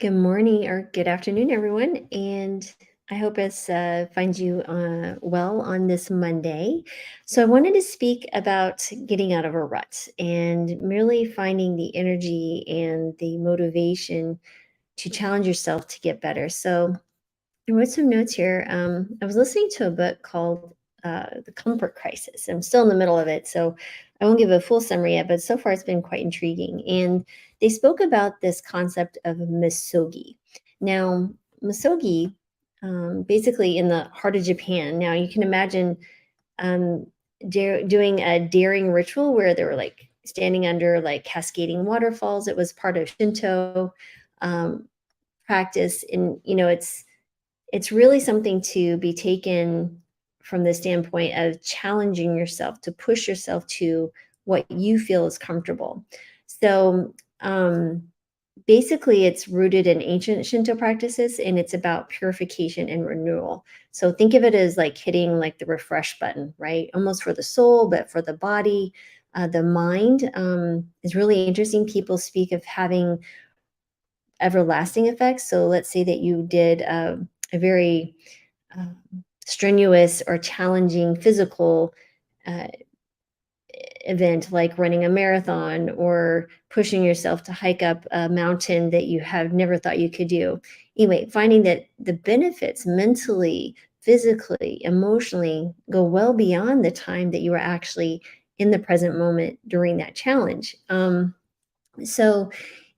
Good morning or good afternoon, everyone. And I hope it's finds you well on this Monday. So I wanted to speak about getting out of a rut and merely finding the energy and the motivation to challenge yourself to get better. So I wrote some notes here. I was listening to a book called The Comfort Crisis. I'm still in the middle of it, so I won't give a full summary yet, but so far it's been quite intriguing. And they spoke about this concept of Misogi. Now, Misogi, basically in the heart of Japan. Now, you can imagine um, doing a daring ritual where they were like standing under like cascading waterfalls. It was part of Shinto um, practice, and it's really something to be taken from the standpoint of challenging yourself to push yourself to what you feel is comfortable. So, basically, it's rooted in ancient Shinto practices and it's about purification and renewal. So, think of it as like hitting like the refresh button, right? Almost for the soul, but for the body. The mind is really interesting. People speak of having everlasting effects. So let's say that you did a very um, strenuous or challenging physical uh, event, like running a marathon or pushing yourself to hike up a mountain that you have never thought you could do. Anyway, finding that the benefits mentally, physically, emotionally go well beyond the time that you were actually in the present moment during that challenge. So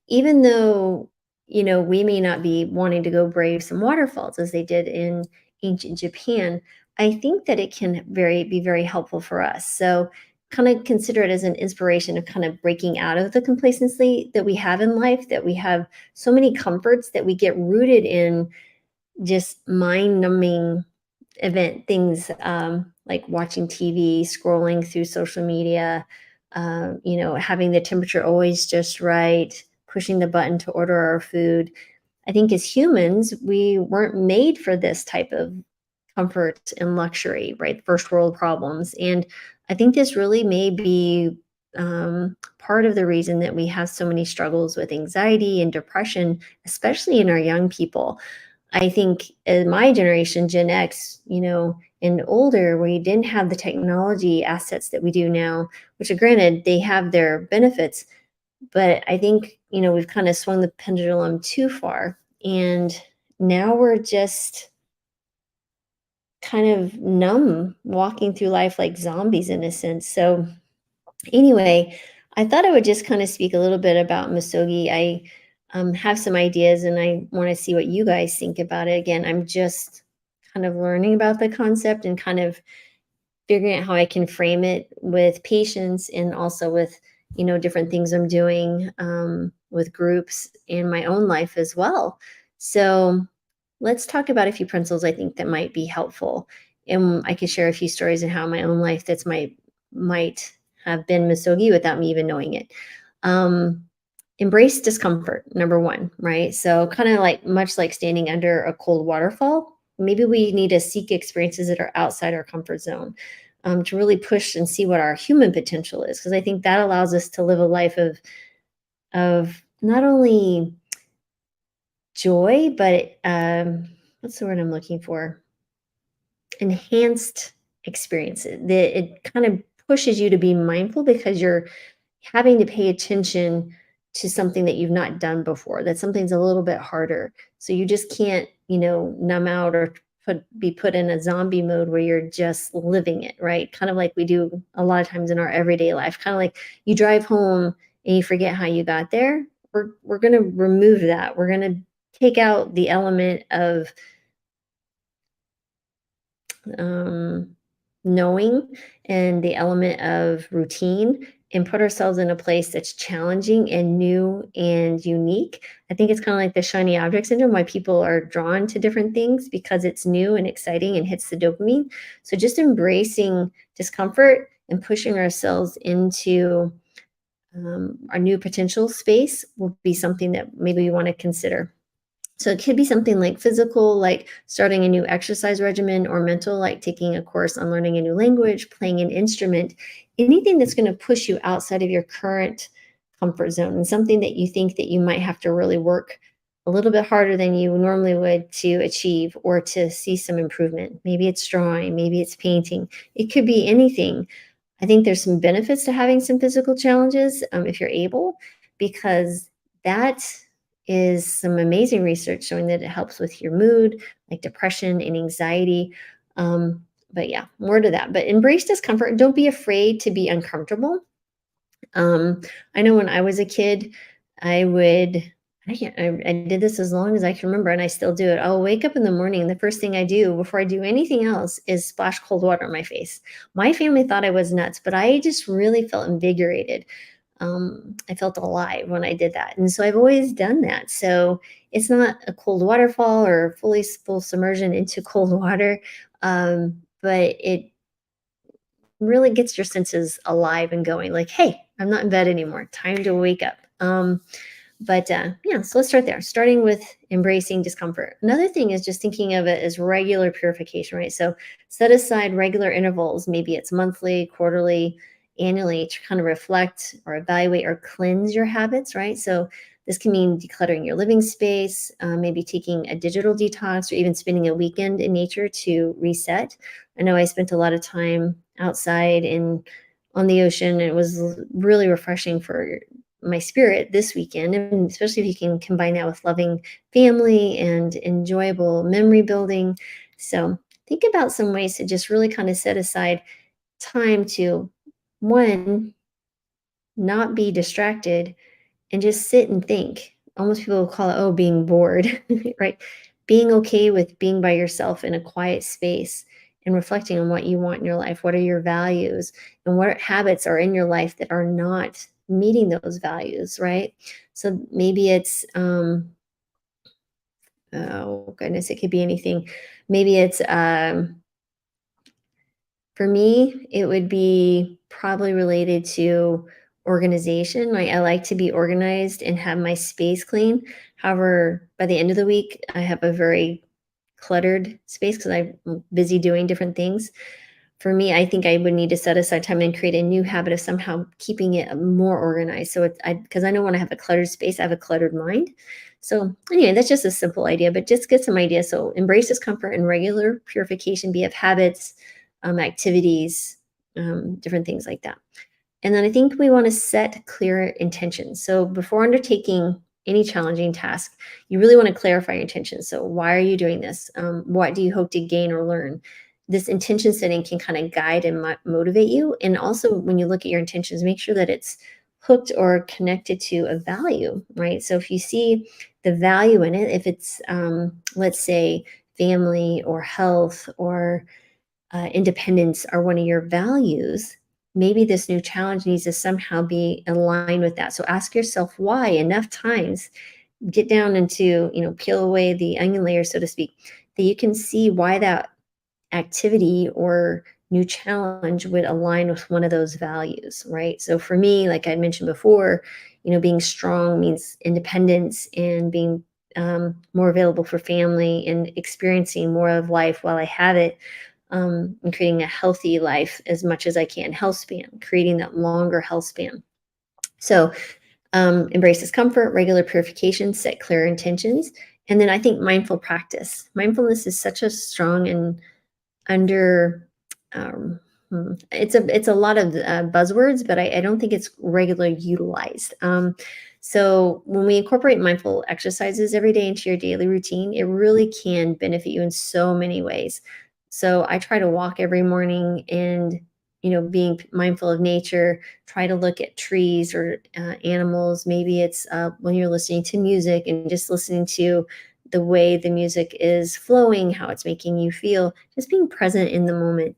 even though, we may not be wanting to go brave some waterfalls as they did in ancient Japan, I think that it can be very helpful for us. So kind of consider it as an inspiration of kind of breaking out of the complacency that we have in life, that we have so many comforts that we get rooted in just mind numbing event things, like watching TV, scrolling through social media, having the temperature always just right, pushing the button to order our food. I think as humans, we weren't made for this type of comfort and luxury, right? First world problems. And I think this really may be part of the reason that we have so many struggles with anxiety and depression, especially in our young people. I think in my generation, Gen X, and older, we didn't have the technology assets that we do now, which are granted, they have their benefits, but I think, we've kind of swung the pendulum too far. And now we're just kind of numb, walking through life like zombies in a sense. So, anyway, I thought I would just kind of speak a little bit about Misogi. I have some ideas and I want to see what you guys think about it. Again, I'm just kind of learning about the concept and kind of figuring out how I can frame it with patients and also with, different things I'm doing with groups in my own life as well. So let's talk about a few principles I think that might be helpful. And I could share a few stories in how my own life that's might have been misogi without me even knowing it. Um, Embrace discomfort, number one, right? So kind of like much like standing under a cold waterfall, maybe we need to seek experiences that are outside our comfort zone, to really push and see what our human potential is. Because I think that allows us to live a life of not only joy, but what's the word I'm looking for? Enhanced experiences. That it kind of pushes you to be mindful because you're having to pay attention to something that you've not done before. That something's a little bit harder. So you just can't, numb out or be put in a zombie mode where you're just living it, right? Kind of like we do a lot of times in our everyday life. Kind of like you drive home and you forget how you got there. We're going to remove that. We're going to take out the element of um, knowing and the element of routine and put ourselves in a place that's challenging and new and unique. I think it's kind of like the shiny object syndrome, why people are drawn to different things because it's new and exciting and hits the dopamine. So just embracing discomfort and pushing ourselves into our new potential space will be something that maybe we want to consider. So it could be something like physical, like starting a new exercise regimen, or mental, like taking a course on learning a new language, playing an instrument, anything that's going to push you outside of your current comfort zone and something that you think that you might have to really work a little bit harder than you normally would to achieve or to see some improvement. Maybe it's drawing, maybe it's painting. It could be anything. I think there's some benefits to having some physical challenges, if you're able, because that is some amazing research showing that it helps with your mood, like depression and anxiety. But yeah, more to that. But embrace discomfort. Don't be afraid to be uncomfortable. Um, I know when I was a kid, I would I did this as long as I can remember, and I still do it. I'll wake up in the morning, and the first thing I do before I do anything else is splash cold water on my face. My family thought I was nuts, but I just really felt invigorated. I felt alive when I did that, and so I've always done that. So it's not a cold waterfall or full submersion into cold water, but it really gets your senses alive and going like, hey, I'm not in bed anymore. Time to wake up. But yeah, so let's start there, starting with embracing discomfort. Another thing is just thinking of it as regular purification, right? So set aside regular intervals, maybe it's monthly, quarterly, annually, to kind of reflect or evaluate or cleanse your habits, right? So this can mean decluttering your living space, maybe taking a digital detox, or even spending a weekend in nature to reset. I know I spent a lot of time outside and on the ocean. It was really refreshing for my spirit this weekend, and especially if you can combine that with loving family and enjoyable memory building. So think about some ways to just really kind of set aside time to, one, not be distracted and just sit and think. Almost people call it, oh, being bored, right? Being okay with being by yourself in a quiet space and reflecting on what you want in your life. What are your values, and what habits are in your life that are not meeting those values, right? So maybe it's, oh goodness, it could be anything. Maybe it's, for me, it would be probably related to organization. Like, I like to be organized and have my space clean. However, by the end of the week, I have a very cluttered space because I'm busy doing different things. For me, I think I would need to set aside time and create a new habit of somehow keeping it more organized. So it's, because I know when I have a cluttered space, I have a cluttered mind. So anyway, that's just a simple idea, but just get some ideas. So embrace discomfort and regular purification, be of habits, activities, different things like that. And then I think we want to set clear intentions. So before undertaking any challenging task, you really want to clarify your intentions. So why are you doing this? What do you hope to gain or learn? This intention setting can kind of guide and motivate you. And also, when you look at your intentions, make sure that it's hooked or connected to a value, right? So if you see the value in it, if it's, let's say, family or health or independence are one of your values, maybe this new challenge needs to somehow be aligned with that. So ask yourself why enough times. Get down into, peel away the onion layer, so to speak, that you can see why that activity or new challenge would align with one of those values, right? So for me, like I mentioned before, being strong means independence and being more available for family and experiencing more of life while I have it, and creating a healthy life as much as I can, health span, creating that longer health span. So embrace discomfort, regular purification, set clear intentions. And then I think mindful practice. Mindfulness is such a strong and under, um, it's a lot of buzzwords, but I don't think it's regularly utilized. So when we incorporate mindful exercises every day into your daily routine, it really can benefit you in so many ways. So I try to walk every morning and, being mindful of nature, try to look at trees or animals. Maybe it's when you're listening to music and just listening to the way the music is flowing, how it's making you feel, just being present in the moment.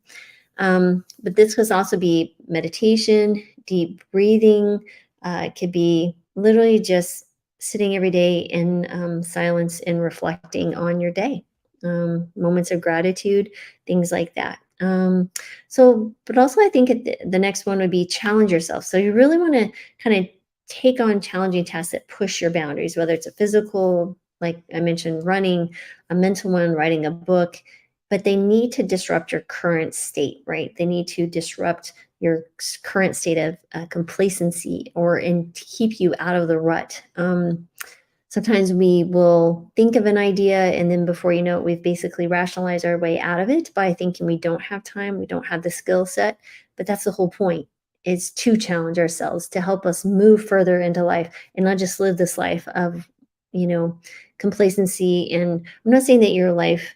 But this could also be meditation, deep breathing. It could be literally just sitting every day in silence and reflecting on your day, moments of gratitude, things like that. But also I think the next one would be challenge yourself. So you really want to kind of take on challenging tasks that push your boundaries, whether it's a physical, like I mentioned, running, a mental one, writing a book, but they need to disrupt your current state, right? They need to disrupt your current state of complacency or and keep you out of the rut. Sometimes we will think of an idea, and then before you know it, we've basically rationalized our way out of it by thinking we don't have time, we don't have the skill set. But that's the whole point, is to challenge ourselves, to help us move further into life and not just live this life of, you know, complacency. And I'm not saying that your life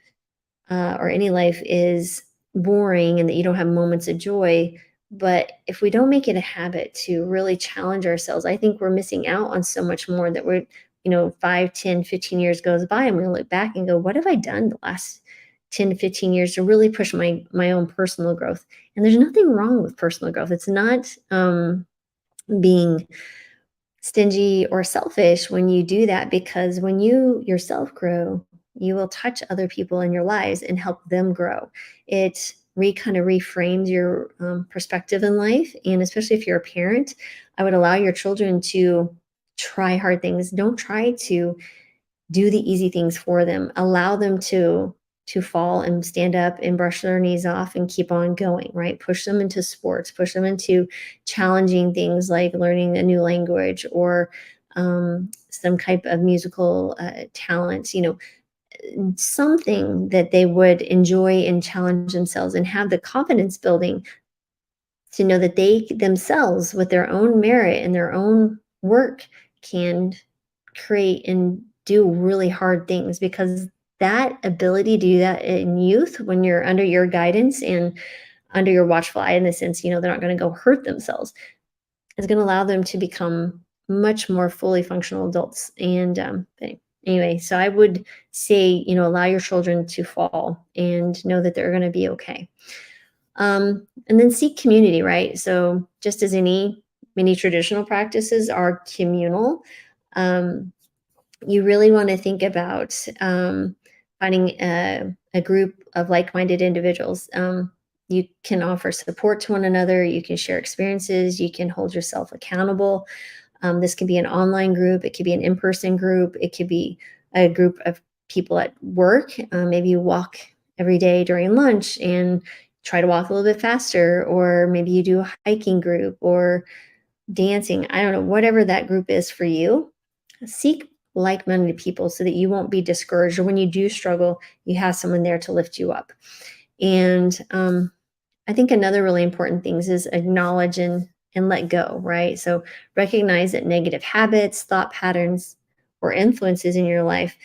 or any life is boring and that you don't have moments of joy. But if we don't make it a habit to really challenge ourselves, I think we're missing out on so much more that we're, 5, 10, 15 years goes by and we look back and go, what have I done the last 10 to 15 years to really push my own personal growth? And there's nothing wrong with personal growth. It's not being stingy or selfish when you do that, because when you yourself grow, you will touch other people in your lives and help them grow. It kind of reframes your perspective in life. And especially if you're a parent, I would allow your children to try hard things. Don't try to do the easy things for them. Allow them to fall and stand up and brush their knees off and keep on going, right? Push them into sports, push them into challenging things like learning a new language or some type of musical talents, something that they would enjoy and challenge themselves and have the confidence building to know that they themselves, with their own merit and their own work, can create and do really hard things. Because that ability to do that in youth, when you're under your guidance and under your watchful eye, in the sense, they're not going to go hurt themselves, is going to allow them to become much more fully functional adults. And anyway, so I would say, allow your children to fall and know that they're going to be okay. And then seek community, right? So just as many traditional practices are communal, um, you really want to think about finding a group of like-minded individuals. You can offer support to one another. You can share experiences. You can hold yourself accountable. This can be an online group. It could be an in-person group. It could be a group of people at work. Maybe you walk every day during lunch and try to walk a little bit faster, or maybe you do a hiking group or dancing. I don't know, whatever that group is for you. Seek like-minded people so that you won't be discouraged, or when you do struggle, you have someone there to lift you up. And I think another really important thing is acknowledge and let go, right? So recognize that negative habits, thought patterns, or influences in your life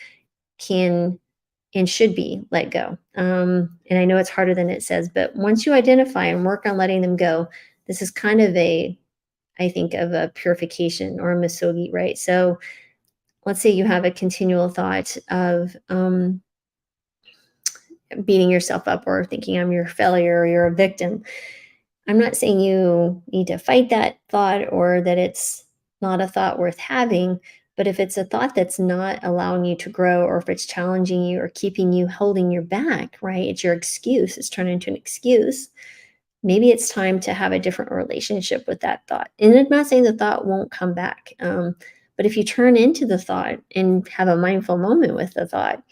can and should be let go. And I know it's harder than it says, but once you identify and work on letting them go, this is kind of I think of a purification or a misogi, right? So let's say you have a continual thought of beating yourself up or thinking I'm your failure or you're a victim. I'm not saying you need to fight that thought or that it's not a thought worth having, but if it's a thought that's not allowing you to grow, or if it's challenging you or keeping you holding your back, right? It's your excuse, it's turned into an excuse. Maybe it's time to have a different relationship with that thought. And I'm not saying the thought won't come back, but if you turn into the thought and have a mindful moment with the thought,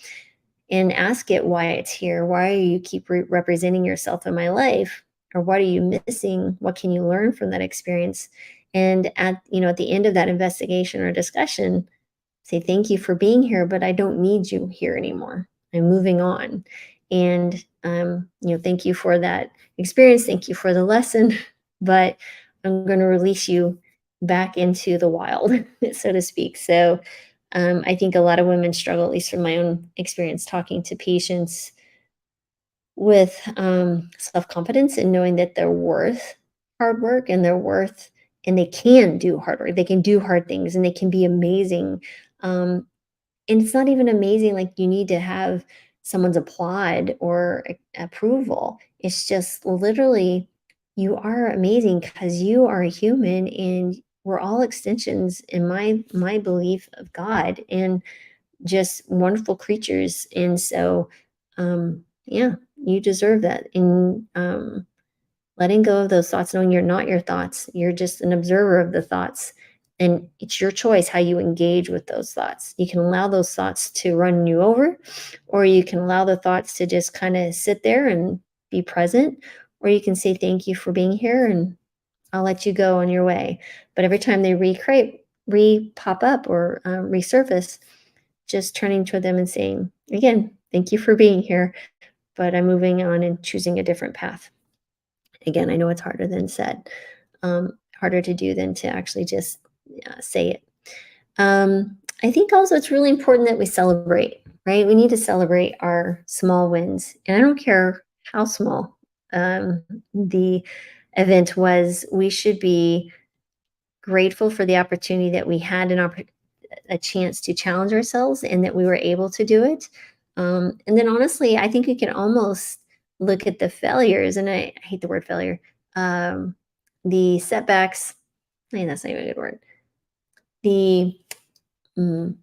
and ask it why it's here. Why are you keep representing yourself in my life? Or what are you missing? What can you learn from that experience? And at the end of that investigation or discussion, say, thank you for being here, but I don't need you here anymore. I'm moving on. And thank you for that experience. Thank you for the lesson, but I'm going to release you back into the wild, so to speak. So I think a lot of women struggle, at least from my own experience talking to patients, with self-confidence and knowing that they're worth hard work and they're worth, and they can do hard work. They can do hard things and they can be amazing. Um, and it's not even amazing like you need to have someone's applaud or approval. It's just literally, you are amazing because you are a human, and we're all extensions, in my belief, of God, and just wonderful creatures. And so yeah, you deserve that. And letting go of those thoughts, knowing you're not your thoughts, you're just an observer of the thoughts. And it's your choice how you engage with those thoughts. You can allow those thoughts to run you over, or you can allow the thoughts to just kind of sit there and be present, or you can say, thank you for being here, and I'll let you go on your way. But every time they pop up or resurface, just turning toward them and saying, again, thank you for being here, but I'm moving on and choosing a different path. Again, I know it's harder than said, harder to do than to actually just say it. I think also it's really important that we celebrate, right? We need to celebrate our small wins. And I don't care how small the event was, we should be grateful for the opportunity that we had a chance to challenge ourselves and that we were able to do it. And then honestly, I think we can almost look at the failures, and I hate the word failure, um, the setbacks. I mean, that's not even a good word. The mm,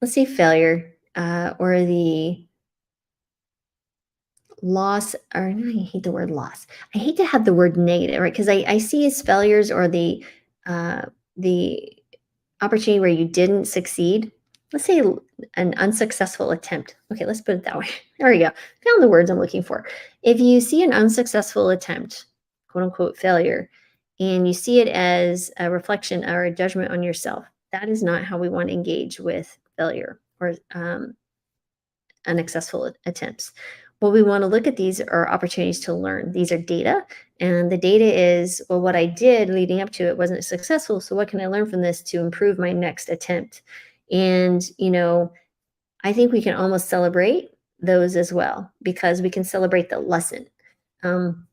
let's say failure or the loss, or no, I hate the word loss. I hate to have the word negative, right? Because I see as failures or the opportunity where you didn't succeed. Let's say an unsuccessful attempt. Okay, let's put it that way. There we go. Found the words I'm looking for. If you see an unsuccessful attempt, quote unquote failure, and you see it as a reflection or a judgment on yourself, that is not how we want to engage with failure or unsuccessful attempts. What we want to look at, these are opportunities to learn. These are data. And the data is, well, what I did leading up to it wasn't successful. So what can I learn from this to improve my next attempt? And, I think we can almost celebrate those as well because we can celebrate the lesson.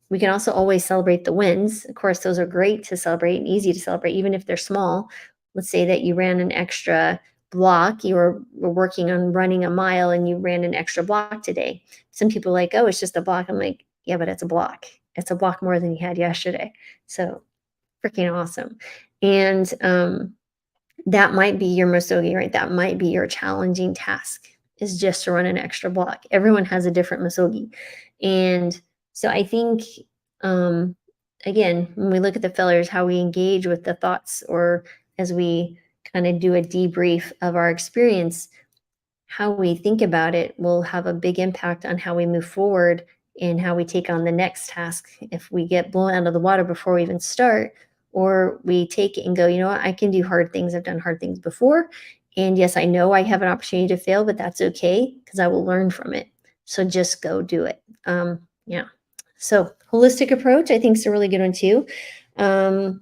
We can also always celebrate the wins. Of course, those are great to celebrate and easy to celebrate, even if they're small. Let's say that you ran an extra block, were working on running a mile and you ran an extra block today. Some people are like, oh, it's just a block. I'm like, yeah, but it's a block. It's a block more than you had yesterday. So freaking awesome. And that might be your Mosogi, right? That might be your challenging task is just to run an extra block. Everyone has a different Mosogi. And so I think, um, again, when we look at the failures, how we engage with the thoughts or as we kind of do a debrief of our experience, how we think about it will have a big impact on how we move forward and how we take on the next task. If we get blown out of the water before we even start, or we take it and go, you know what, I can do hard things. I've done hard things before. And yes, I know I have an opportunity to fail, but that's okay because I will learn from it. So just go do it. Yeah. So holistic approach, I think is a really good one too. Um,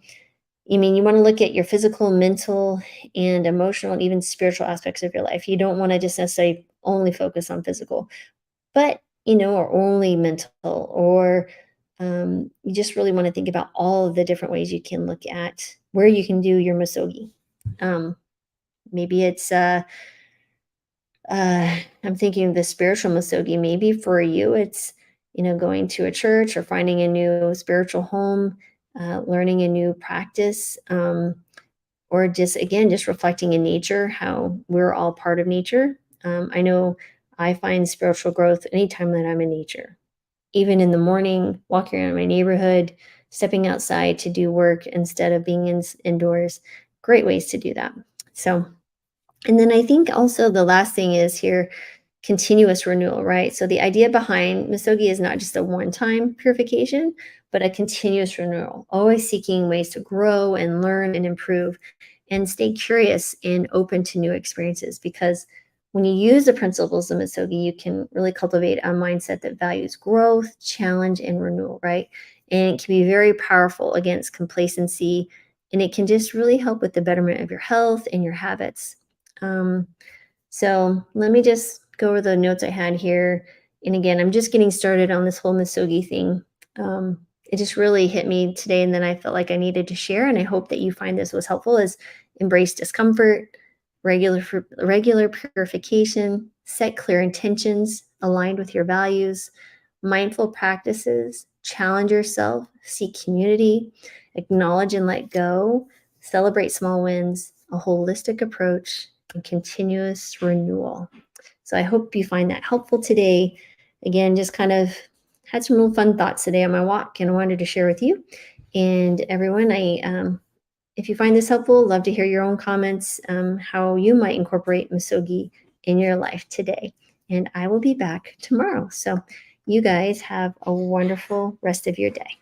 I mean, you want to look at your physical, mental, and emotional, and even spiritual aspects of your life. You don't want to just necessarily only focus on physical, but or only mental, or you just really want to think about all of the different ways you can look at where you can do your Misogi. Maybe it's I'm thinking of the spiritual Misogi. Maybe for you, it's going to a church or finding a new spiritual home, learning a new practice. Or just again just reflecting in nature, how we're all part of nature. I know I find spiritual growth anytime that I'm in nature, even in the morning, walking around my neighborhood, stepping outside to do work instead of being indoors. Great ways to do that. So, and then I think also the last thing is here, continuous renewal, right? So the idea behind Misogi is not just a one-time purification, but a continuous renewal, always seeking ways to grow and learn and improve and stay curious and open to new experiences. Because when you use the principles of Misogi, you can really cultivate a mindset that values growth, challenge, and renewal, right? And it can be very powerful against complacency, and it can just really help with the betterment of your health and your habits. Um, so let me just go over the notes I had here. And again, I'm just getting started on this whole Misogi thing. It just really hit me today, and then I felt like I needed to share. And I hope that you find this was helpful. Is embrace discomfort, regular purification, set clear intentions aligned with your values, mindful practices, challenge yourself, seek community, acknowledge and let go, celebrate small wins, a holistic approach, and continuous renewal. So I hope you find that helpful today. Again, just kind of had some real fun thoughts today on my walk, and I wanted to share with you. And everyone, if you find this helpful, love to hear your own comments, how you might incorporate Misogi in your life today. And I will be back tomorrow. So you guys have a wonderful rest of your day.